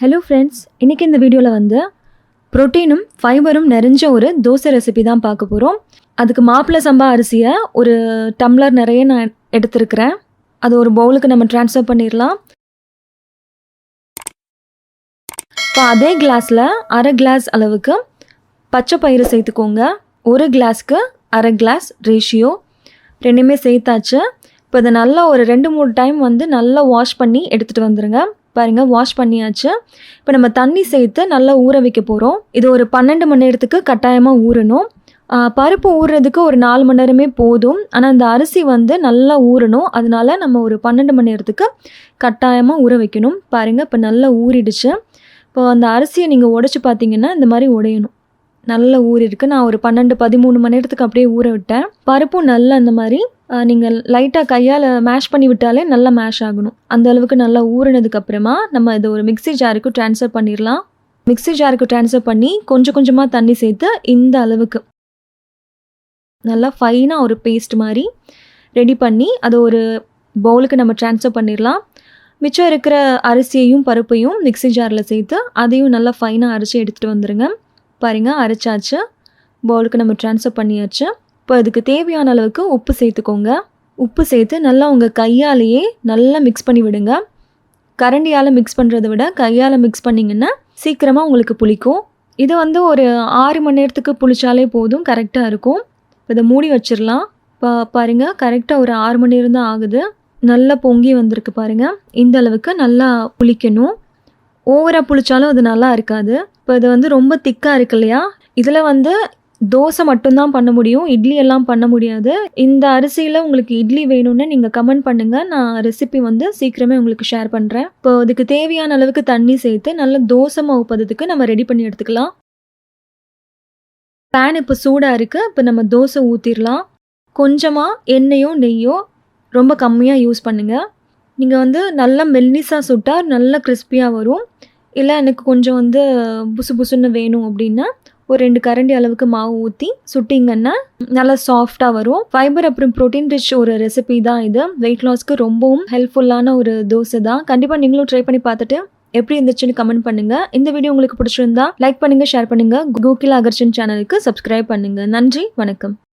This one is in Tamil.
ஹலோ ஃப்ரெண்ட்ஸ், இன்றைக்கி இந்த வீடியோவில் வந்து ப்ரோட்டீனும் ஃபைபரும் நிறைஞ்ச ஒரு தோசை ரெசிபி தான் பார்க்க போகிறோம். அதுக்கு மாப்பிள்ளை சம்பா அரிசியை ஒரு டம்ளர் நிறைய நான் எடுத்துருக்கிறேன். அது ஒரு பவுலுக்கு நம்ம ட்ரான்ஸ்ஃபர் பண்ணிடலாம். இப்போ அதே கிளாஸில் அரை கிளாஸ் அளவுக்கு பச்சை பயிறு சேர்த்துக்கோங்க. ஒரு கிளாஸ்க்கு அரை கிளாஸ் ரேஷியோ ரெண்டுமே சேர்த்தாச்சு. இப்போ இதை நல்லா ஒரு 2-3 டைம் வந்து நல்லா வாஷ் பண்ணி எடுத்துகிட்டு வந்துடுங்க. பாருங்கள், வாஷ் பண்ணியாச்சு. இப்போ நம்ம தண்ணி சேர்த்து நல்லா ஊற வைக்க போகிறோம். இது ஒரு 12 மணி நேரத்துக்கு கட்டாயமாக ஊறணும். பருப்பு ஊறுறதுக்கு ஒரு 4 மணி நேரமே போதும். ஆனால் இந்த அரிசி வந்து நல்லா ஊறணும். அதனால நம்ம ஒரு 12 மணி நேரத்துக்கு கட்டாயமாக ஊற வைக்கணும். பாருங்கள், இப்போ நல்லா ஊறிடுச்சு. இப்போ அந்த அரிசியை நீங்கள் உடைச்சி பார்த்தீங்கன்னா இந்த மாதிரி உடையணும். நல்லா ஊறிருக்கு. நான் ஒரு 12-13 மணி நேரத்துக்கு அப்படியே ஊற விட்டேன். பருப்பும் நல்லா அந்த மாதிரி நீங்கள் லைட்டாக கையால் மேஷ் பண்ணி விட்டாலே நல்லா மேஷ் ஆகணும். அந்த அளவுக்கு நல்லா ஊறினதுக்கப்புறமா நம்ம இதை ஒரு மிக்ஸி ஜாருக்கு ட்ரான்ஸ்ஃபர் பண்ணிடலாம். மிக்ஸி ஜாருக்கு ட்ரான்ஸ்ஃபர் பண்ணி கொஞ்சம் கொஞ்சமாக தண்ணி சேர்த்து இந்த அளவுக்கு நல்லா ஃபைனாக ஒரு பேஸ்ட் மாதிரி ரெடி பண்ணி அதை ஒரு பவுலுக்கு நம்ம ட்ரான்ஸ்ஃபர் பண்ணிடலாம். மிச்சம் இருக்கிற அரிசியையும் பருப்பையும் மிக்ஸி ஜாரில் சேர்த்து அதையும் நல்லா ஃபைனாக அரைச்சி எடுத்துகிட்டு வந்துடுங்க. பாருங்கள், அரைச்சாச்சு. பவுலுக்கு நம்ம ட்ரான்ஸ்ஃபர் பண்ணியாச்சு. இப்போ அதுக்கு தேவையான அளவுக்கு உப்பு சேர்த்துக்கோங்க. உப்பு சேர்த்து நல்லா உங்கள் கையாலேயே நல்லா மிக்ஸ் பண்ணி விடுங்க. கரண்டியால் மிக்ஸ் பண்ணுறதை விட கையால் மிக்ஸ் பண்ணிங்கன்னா சீக்கிரமாக உங்களுக்கு புளிக்கும். இது வந்து ஒரு 6 மணி நேரத்துக்கு புளிச்சாலே போதும், கரெக்டாக இருக்கும். இப்போ இதை மூடி வச்சிடலாம். இப்போ பாருங்கள், கரெக்டாக ஒரு 6 மணி நேரம் தான் ஆகுது. நல்லா பொங்கி வந்திருக்கு பாருங்கள். இந்த அளவுக்கு நல்லா புளிக்கணும். ஓவராக புளிச்சாலும் அது நல்லா இருக்காது. இப்போ இது வந்து ரொம்ப திக்காக இருக்கு இல்லையா, இதில் வந்து தோசை மட்டும்தான் பண்ண முடியும், இட்லி எல்லாம் பண்ண முடியாது. இந்த அரிசியில் உங்களுக்கு இட்லி வேணும்னு நீங்கள் கமெண்ட் பண்ணுங்கள். நான் ரெசிபி வந்து சீக்கிரமே உங்களுக்கு ஷேர் பண்ணுறேன். இப்போ இதுக்கு தேவையான அளவுக்கு தண்ணி சேர்த்து நல்ல தோசை மாவு பதத்துக்கு நம்ம ரெடி பண்ணி எடுத்துக்கலாம். பேன் இப்போ சூடாக இருக்குது. இப்போ நம்ம தோசை ஊற்றிடலாம். கொஞ்சமாக எண்ணெயோ நெய்யோ ரொம்ப கம்மியாக யூஸ் பண்ணுங்கள். நீங்கள் வந்து நல்லா மெல்லிஸாக சுட்டால் நல்லா கிறிஸ்பியாக வரும். இல்லை எனக்கு கொஞ்சம் வந்து புசு புசுன்னு வேணும் அப்படின்னா ஒரு 2 கரண்டி அளவுக்கு மாவு ஊற்றி சுட்டிங்கன்னா நல்லா சாஃப்டாக வரும். ஃபைபர் அப்புறம் ப்ரோட்டீன் ரிச் ஒரு ரெசிபி தான் இது. வெயிட் லாஸ்க்கு ரொம்பவும் ஹெல்ப்ஃபுல்லான ஒரு தோசை தான். கண்டிப்பாக நீங்களும் ட்ரை பண்ணி பார்த்துட்டு எப்படி இருந்துச்சுன்னு கமெண்ட் பண்ணுங்கள். இந்த வீடியோ உங்களுக்கு பிடிச்சிருந்தா லைக் பண்ணுங்கள், ஷேர் பண்ணுங்கள். கோகிலா அகர்ஷன் சேனலுக்கு சப்ஸ்கிரைப் பண்ணுங்கள். நன்றி, வணக்கம்.